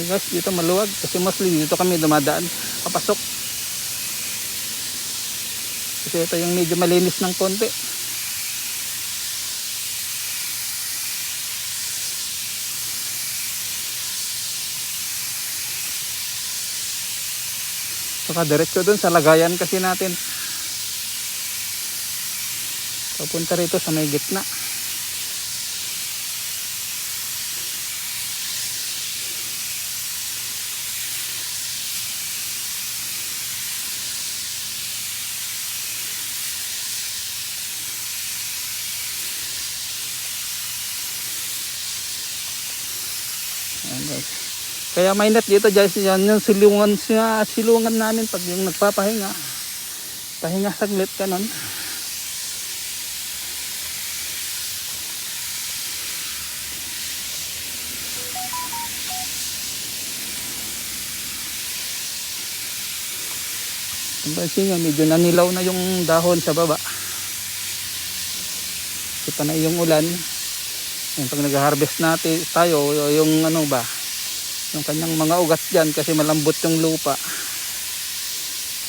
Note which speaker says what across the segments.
Speaker 1: guys, dito maluwag kasi mostly dito kami dumadaan papasok. Kasi ito yung medyo malinis ng konti. Saka diretso dun sa lagayan kasi natin. Papunta rito sa may gitna. Ayan guys. Kaya mainit dito guys, yan yung silungan namin pag yung nagpapahinga. Pahinga saglit kanon. Pansin nyo, medyo nanilaw na yung dahon sa baba. Kasi panay yung ulan. Yung pag nag-harvest natin tayo, yung ano ba, yung kanyang mga ugat dyan kasi malambot yung lupa.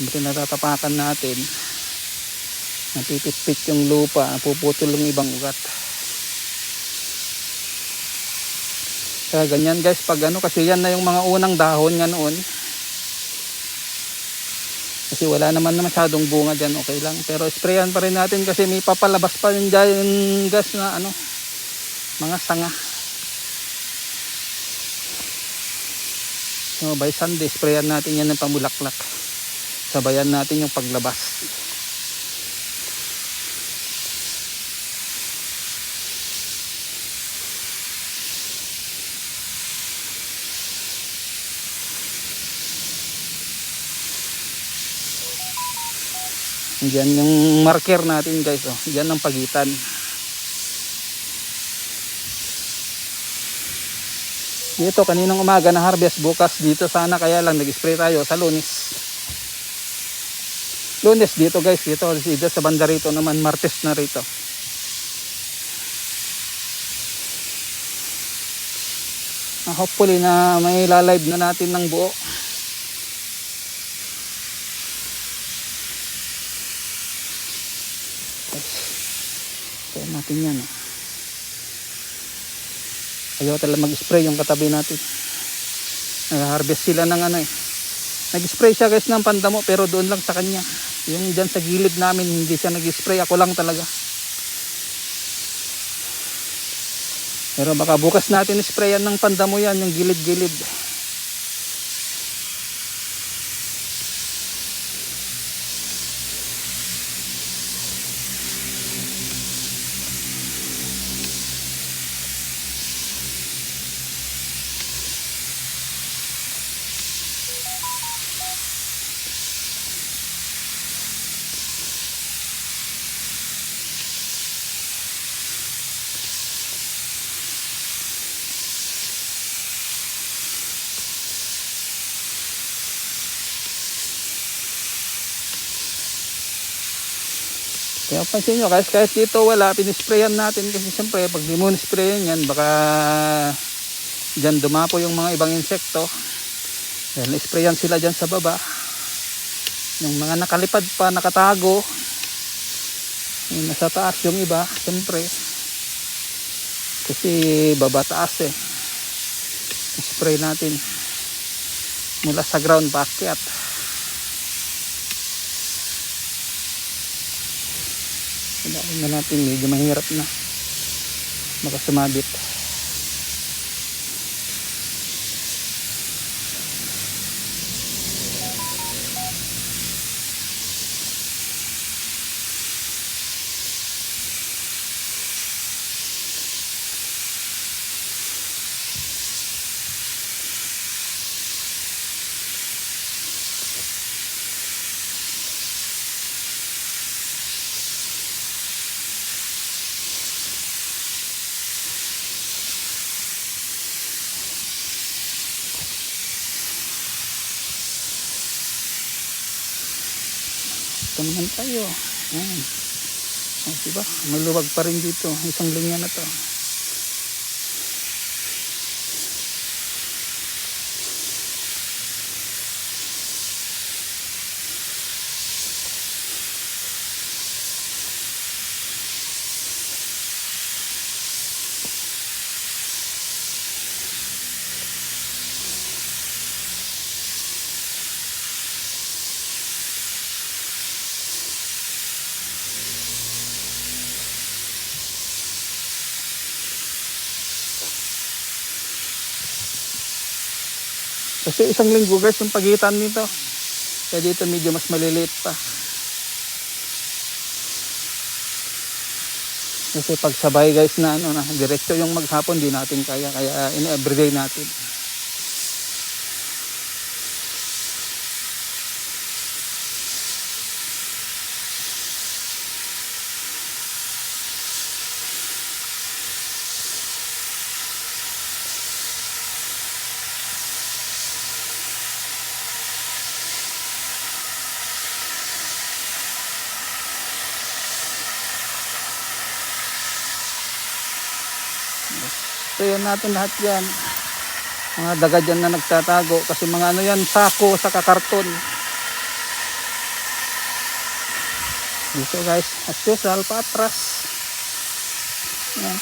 Speaker 1: Hindi natatapakan natin. Napipit-pit yung lupa, napuputol yung ibang ugat. Kaya ganyan guys, pag ano, kasi yan na yung mga unang dahon nga noon. Kasi wala naman na masyadong bunga dyan, okay lang. Pero sprayan pa rin natin kasi may papalabas pa rin dyan guys na ano, mga sanga. So by Sunday, sprayan natin yan ng pamulaklak. Sabayan natin yung paglabas. Diyan yung marker natin guys. Oh. Diyan ang pagitan. Dito kaninang umaga na harvest, bukas dito sana, kaya lang nag-spray tayo sa Lunes. Lunes dito guys, dito sa banda rito naman, Martes na rito. Hopefully na may live na natin ng buo. Kaya natin yan. Ayaw talaga mag-spray yung katabi natin. Nag-harvest sila ng ano eh. Nag-spray siya guys ng pandamo pero doon lang sa kanya. Yung dyan sa gilid namin hindi siya nag-spray. Ako lang talaga. Pero baka bukas natin sprayan ng pandamo yan. Yung gilid-gilid. Kaya pansin nyo guys, kahit dito wala, pinisprayan natin kasi siyempre pag di mo nisprayan yan, baka dyan dumapo yung mga ibang insekto. Dahil nisprayan sila dyan sa baba. Yung mga nakalipad pa, nakatago. Yung nasa taas yung iba, siyempre. Kasi baba taas eh. Spray natin mula sa ground paakyat. Kailangan na natin, medyo mahirap na baka sumabit. Ito naman tayo. Ayan. Oh, diba? Maluwag pa rin dito. Isang linya na to. Kasi isang linggo guys yung pagitan nito. Kaya dito medyo mas maliliit pa. Kasi pag sabay guys na ano na diretso yung maghapon di natin kaya in-everyday natin. Sprayan natin lahat yan. Mga daga dyan na nagtatago. Kasi mga ano yan, sako sa karton. Dito guys, as usual, patras. Yan.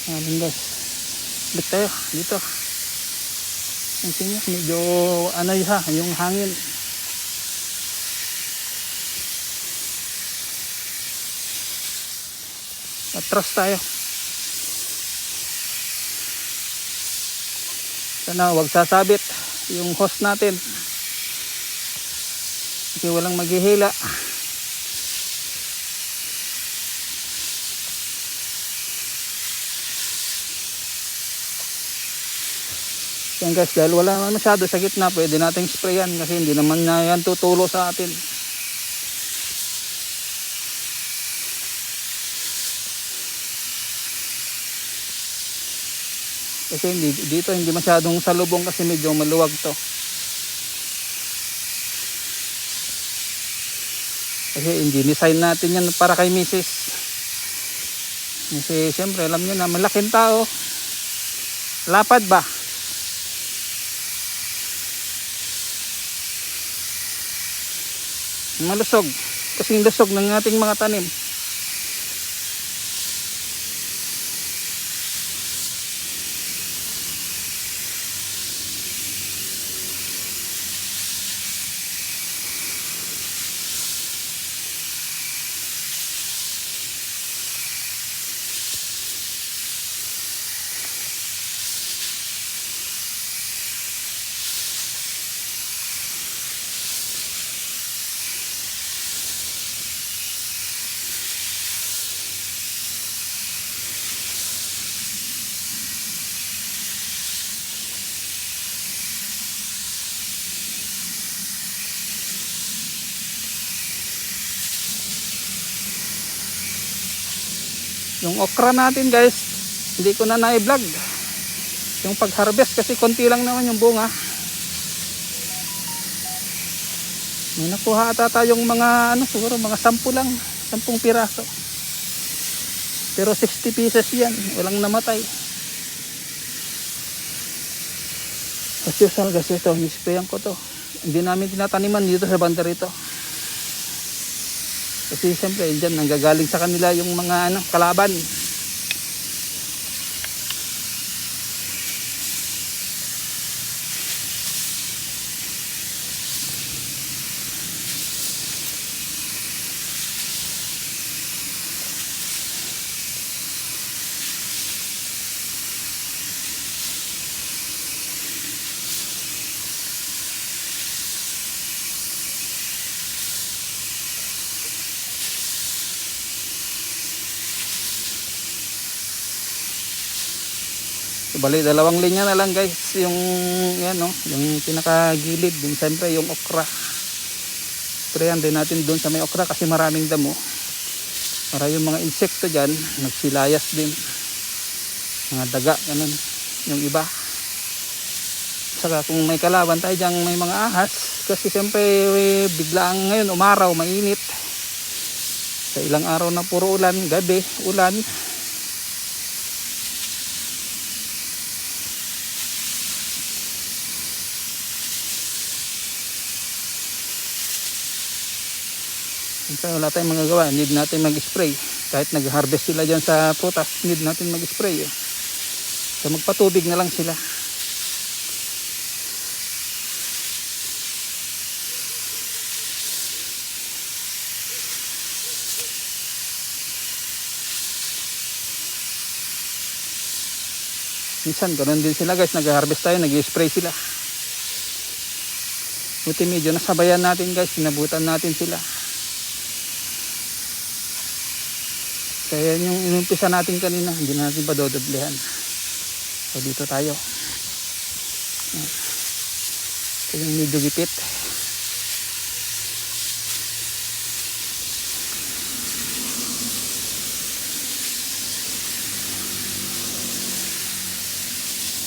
Speaker 1: Ayan guys, balik tayo dito. Pansin nyo, medyo ano yung hangin. Atras tayo. Sana wag sasabit yung hose natin. Kasi walang maghihila. Yan guys, dahil wala naman masyado sa gitna, pwede nating sprayan kasi hindi naman na yan tutulo sa atin. Kasi dito hindi masyadong salubong kasi medyo maluwag to. Kasi hindi design natin yan para kay Mrs. Kasi siyempre alam nyo na malaking tao. Lapad ba? Malusog. Kasing lusog ng ating mga tanim. Yung okra natin guys, hindi ko na na-vlog yung pag-harvest kasi konti lang naman yung bunga. May nakuha ata tayong mga ano, siguro mga 10 lang, 10 piraso. Pero 60 pieces yan, walang namatay. As usual guys, ito, nisprayan ko to. Hindi namin tinataniman dito sa banda rito. Kasi siyempre, dyan, nanggagaling sa kanila yung mga ano, kalaban. Bali, 2 linya na lang guys, yung yan no, yung pinakagilid din, siyempre yung okra. Sprayan din natin doon sa may okra kasi maraming damo. Para yung mga insekto dyan, nagsilayas din. Mga daga, ganun, yung iba. Saka kung may kalaban tayo dyan, may mga ahas, kasi siyempre biglaan ngayon, umaraw, mainit. Sa ilang araw na puro ulan, gabi, ulan. Wala tayong magagawa, need natin mag-spray. Kahit nag-harvest sila dyan sa prutas, need natin mag-spray. So magpatubig na lang sila. Minsan ganoon din sila guys, nag-harvest tayo, nag-spray sila. Buti medyo nasabayan natin guys, sinabutan natin sila. Kaya yung inumpisa natin kanina, hindi natin pa dodoblehan. So dito tayo. Ito yung medyo gipit.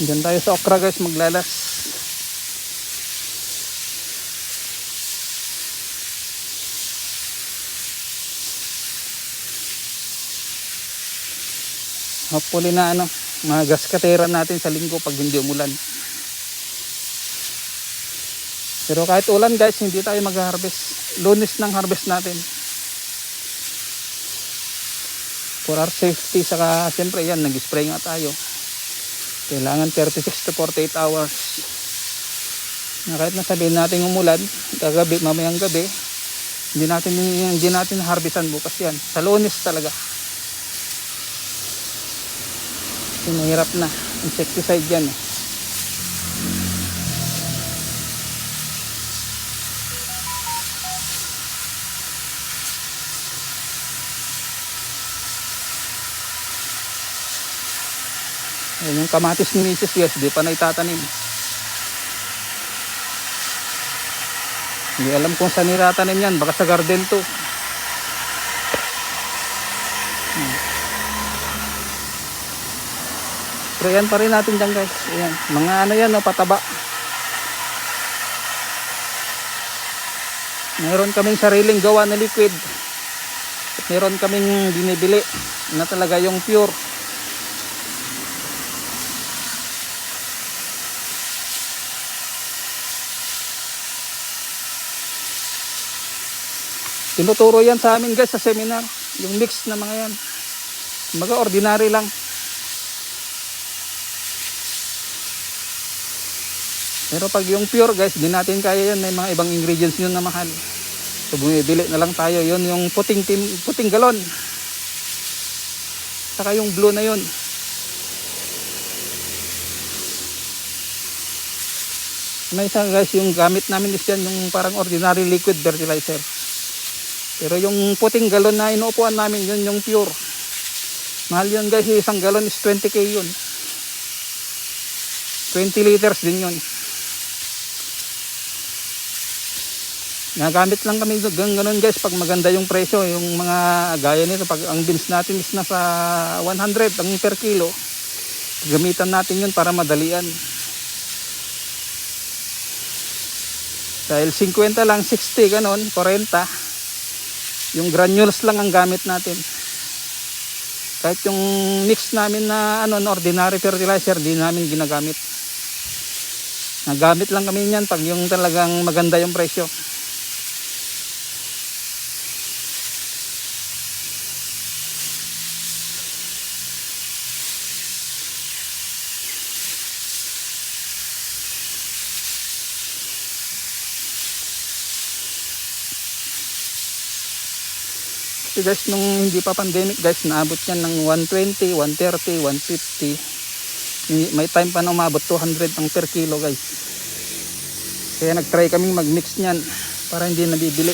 Speaker 1: Diyan tayo sa okra guys, maglalas. Hopefully na ano, magaskateran natin sa linggo pag hindi umulan. Pero kahit ulan guys, hindi tayo mag-harvest. Lunes ng harvest natin. For our safety, saka siyempre yan, nag-spray nga tayo. Kailangan 36 to 48 hours. Na kahit nasabihin natin umulan, kagabi, mamayang gabi, hindi natin harvestan bukas yan. Sa Lunes talaga. Mahirap na, insecticide yan eh. Ayan yung kamatis ni Mrs. guys, di pa na itatanim. Hindi alam kung saan itatanim yan, baka sa garden to. Sprayan pa rin natin dyan guys. Ayan. Mga ano yan, no, pataba. Meron kaming sariling gawa na liquid. At meron kaming binibili na talaga yung pure. Tinuturo yan sa amin guys sa seminar. Yung mix na mga yan. Mga ordinary lang. Pero pag yung pure guys, di natin kaya yan. May mga ibang ingredients yun na mahal. So bumibili na lang tayo. Yun yung puting galon. Saka yung blue na yun. May isa guys, yung gamit namin is yan, yung parang ordinary liquid fertilizer. Pero yung puting galon na inuupuan namin, yun yung pure. Mahal yun guys, isang galon is 20k yun. 20 liters din yun. Nagamit lang kami ganun guys pag maganda yung presyo, yung mga gaya nito, pag ang beans natin is nasa 100 ang per kilo, gamitan natin yun para madalian. Dahil 50 lang, 60 ganon, 40. Yung granules lang ang gamit natin. Kahit yung mix namin na ordinary fertilizer, di namin ginagamit. Nagamit lang kami niyan pag yung talagang maganda yung presyo. Kasi guys, nung hindi pa pandemic guys, naabot yan ng 120, 130, 150. May time pa na umabot 200 ang per kilo guys. Kaya nag-try kaming mag-mix niyan para hindi nabibili.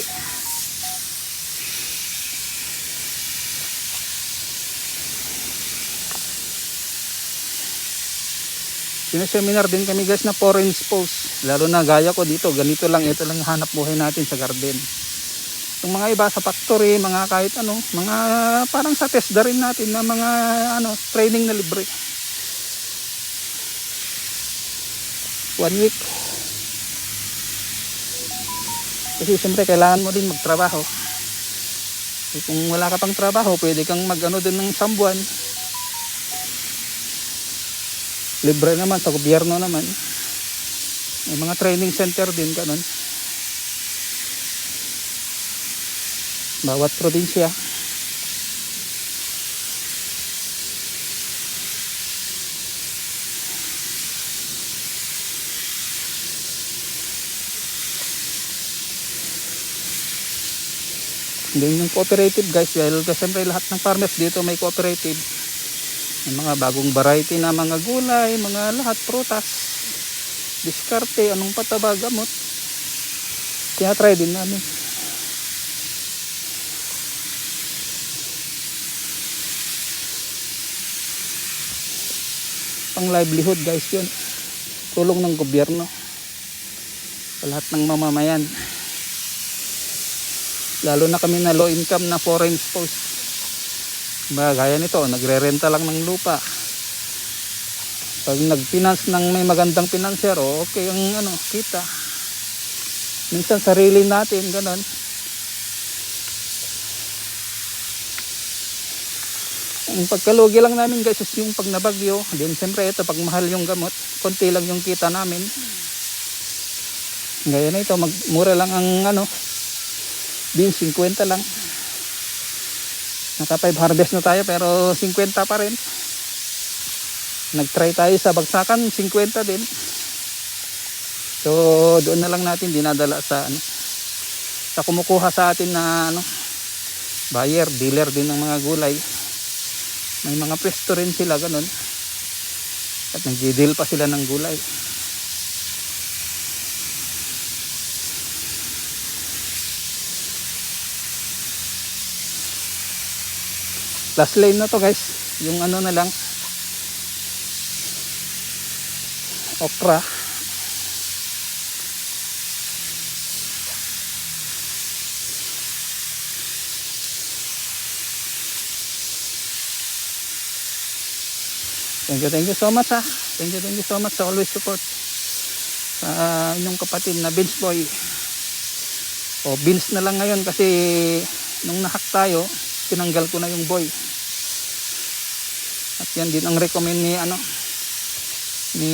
Speaker 1: Sineseminar din kami guys na foreign pose. Lalo na gaya ko dito, ganito lang, ito lang yung hanap buhay natin sa garden. Yung mga iba sa factory, mga kahit mga parang sa TESDA rin natin na mga training na libre. 1 week. Kasi siyempre kailangan mo din magtrabaho. Kasi kung wala ka pang trabaho, pwede kang din ng isang buwan. Libre naman, sa gobyerno naman. May mga training center din, ganun. Bawat probinsya. Then yung cooperative guys, dahil siyempre lahat ng farmers dito may cooperative. May mga bagong variety na mga gulay, mga lahat, prutas, diskarte, anong pataba, gamot. Kaya try din namin. Pang livelihood guys yun. Tulong ng gobyerno sa lahat ng mamamayan. Lalo na kami na low income na foreign spouse. Gaya nito, nagre-renta lang ng lupa. Pag nag-finance ng may magandang financier, okay ang kita. Minsan sarili natin, ganun. Ang pagkalugi lang namin guys is yung pag nabagyo. Then siyempre ito, pag mahal yung gamot, konti lang yung kita namin. Gaya na ito, mura lang ang beans, 50 lang. Naka 5 harvest na tayo pero 50 pa rin. Nag-try tayo sa bagsakan, 50 din. So doon na lang natin dinadala sa kumukuha sa atin na buyer, dealer din ng mga gulay. May mga pwesto rin sila ganun. At nag-deal pa sila ng gulay. Last lane na to guys. Yung na lang. Okra. Thank you so much ha. Thank you so much sa always support sa inyong kapatid na Beans Boy. Beans na lang ngayon kasi nung nahak tayo, tinanggal ko na yung boy. At yan din ang recommend ni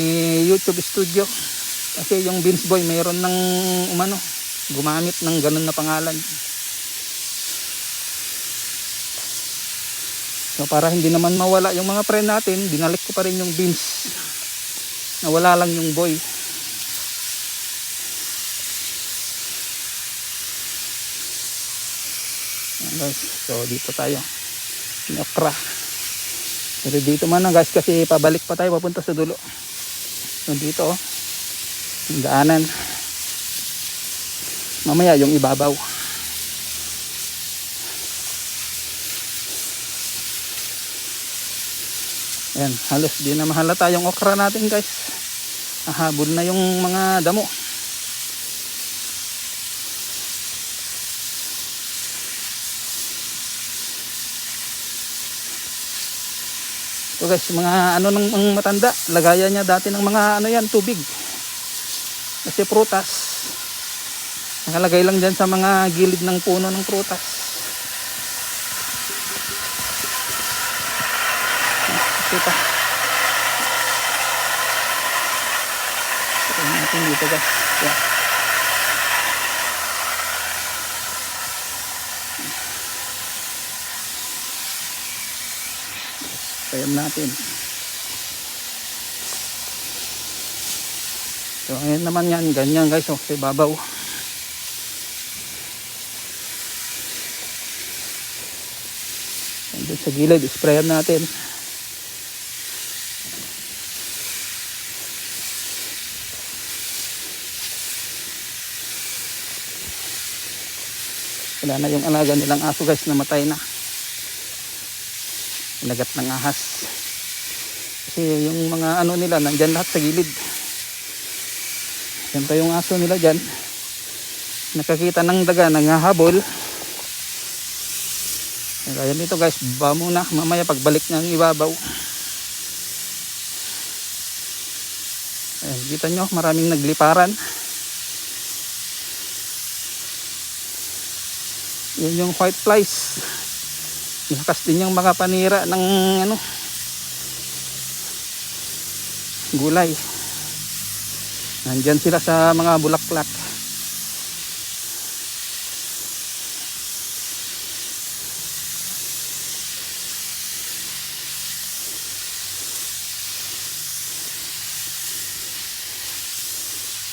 Speaker 1: YouTube Studio. Kasi yung Beans Boy mayroon ng gumamit ng ganun na pangalan. So para hindi naman mawala yung mga friend natin, dinalik ko pa rin yung beans. Nawala lang yung boy. Ayan guys, so dito tayo. Okra. Pero dito man guys kasi pabalik pa tayo papunta sa dulo. So dito yung daanan. Mamaya yung ibabaw. Ayan, halos di na mahalata yung okra natin guys. Nahabol na yung mga damo. So guys, mga ng matanda, lagayan niya dati ng mga tubig. Kasi prutas. Nakalagay lang dyan sa mga gilid ng puno ng prutas. Kita. Ito natin dito guys. Yan. Ayan natin. So ayan naman yan. Ganyan guys. Oh, sa ibabaw. And sa gilid. Sprayan natin. Wala na yung alaga nilang aso guys. Namatay na. Ilagat ng ahas. Kasi yung mga ano nila nandyan lahat sa gilid. Siyempre yung aso nila dyan nakakita ng daga, nangahabol. Kaya dito guys, baba muna. Mamaya pagbalik ng ibabaw. Ayan, kita nyo maraming nagliparan. Yan yung white flies. Lakas din yung mga panira ng ano, gulay. Nandyan sila sa mga bulaklak.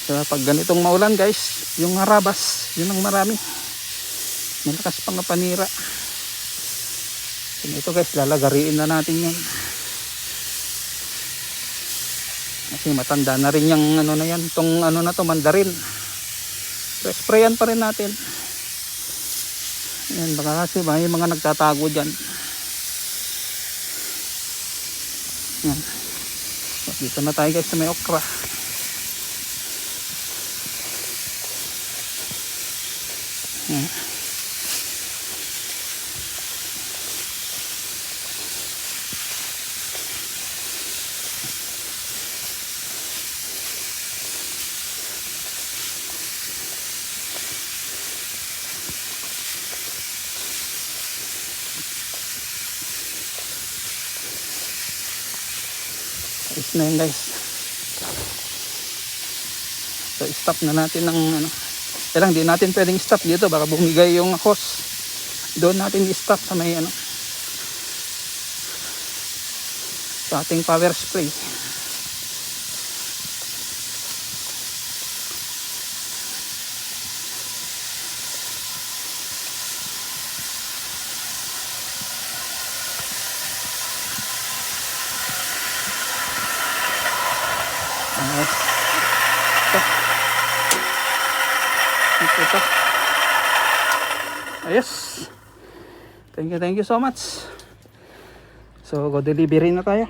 Speaker 1: So pag ganitong maulan guys, yung harabas, yun ang marami. Malakas pang panira. Ito guys, lalagariin na natin yan. Kasi matanda na rin yung ano na yan, itong ano na to, mandarin. So, sprayan pa rin natin. Yan, baka kasi may mga nagtatago dyan. Yan. So, dito na tayo guys sa may okra. Yan. Is na yun guys. So stop na natin ng ano. Kaya lang di natin pwedeng stop dito, baka bumigay yung hose. Doon natin i-stop sa may ano, sa ating power spray. Ito. Ayos. Thank you so much. So go delivery na tayo.